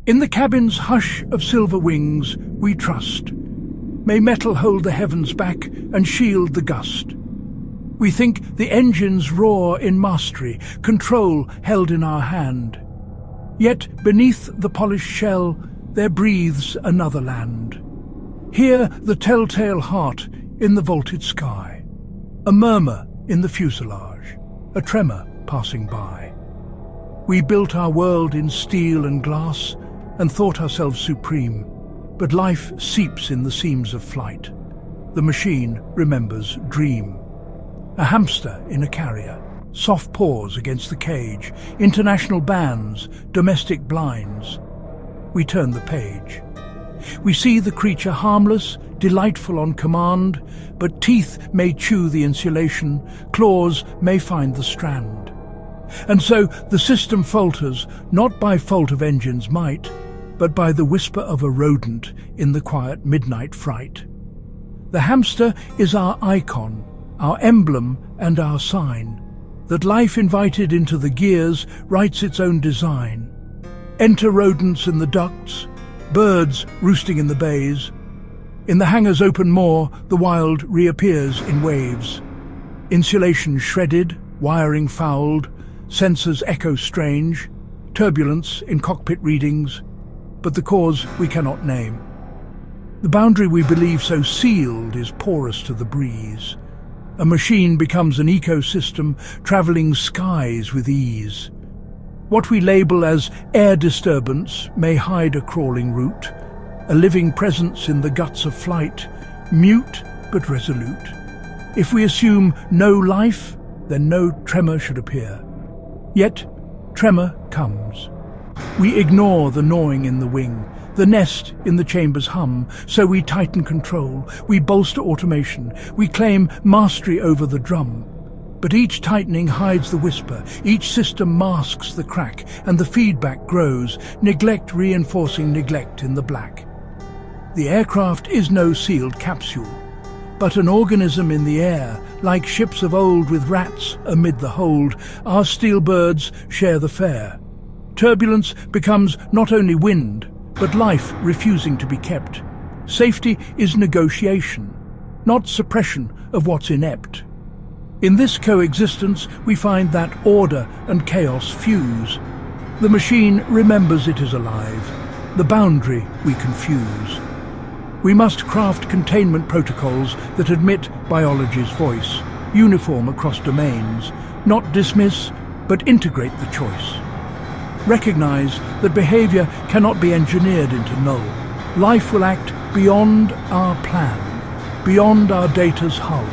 In the cabin's hush of silver wings we trust. May metal hold the heavens back and shield the gust. We think the engines roar in mastery, control held in our hand. Yet beneath the polished shell there breathes another land. Hear the telltale heart in the vaulted sky, a murmur in the fuselage, a tremor passing by. We built our world in steel and glass and thought ourselves supreme, but life seeps in the seams of flight. The machine remembers dream. A hamster in a carrier, soft paws against the cage, international bands, domestic blinds. We turn the page. We see the creature harmless, delightful on command, but teeth may chew the insulation, claws may find the strand. And so the system falters, not by fault of engine's might, but by the whisper of a rodent in the quiet midnight fright. The hamster is our icon, our emblem and our sign, that life invited into the gears writes its own design. Enter rodents in the ducts, birds roosting in the bays. In the hangar's open moor, the wild reappears in waves. Insulation shredded, wiring fouled, sensors echo strange, turbulence in cockpit readings, but the cause we cannot name. The boundary we believe so sealed is porous to the breeze. A machine becomes an ecosystem, travelling skies with ease. What we label as air disturbance may hide a crawling root, a living presence in the guts of flight, mute but resolute. If we assume no life, then no tremor should appear. Yet, tremor comes. We ignore the gnawing in the wing, the nest in the chamber's hum, so we tighten control, we bolster automation, we claim mastery over the drum. But each tightening hides the whisper, each system masks the crack, and the feedback grows, neglect reinforcing neglect in the black. The aircraft is no sealed capsule, but an organism in the air, like ships of old with rats amid the hold. Our steel birds share the fare. Turbulence becomes not only wind, but life refusing to be kept. Safety is negotiation, not suppression of what's inept. In this coexistence, we find that order and chaos fuse. The machine remembers it is alive. The boundary we confuse. We must craft containment protocols that admit biology's voice, uniform across domains, not dismiss, but integrate the choice. Recognize that behavior cannot be engineered into null. Life will act beyond our plan, beyond our data's hull.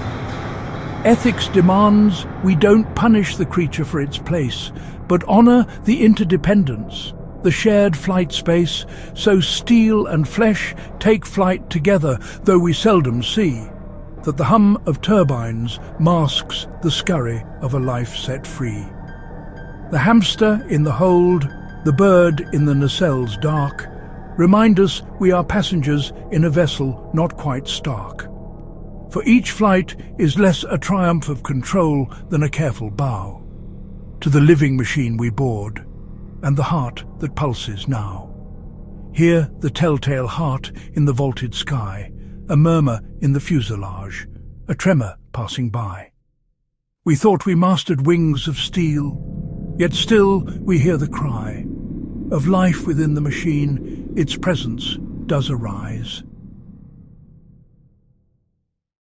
Ethics demands we don't punish the creature for its place, but honor the interdependence, the shared flight space, so steel and flesh take flight together, though we seldom see that the hum of turbines masks the scurry of a life set free. The hamster in the hold, the bird in the nacelles dark, remind us we are passengers in a vessel not quite stark. For each flight is less a triumph of control than a careful bow to the living machine we board, and the heart that pulses now. Hear the telltale heart in the vaulted sky, a murmur in the fuselage, a tremor passing by. We thought we mastered wings of steel, yet still we hear the cry of life within the machine. Its presence does arise.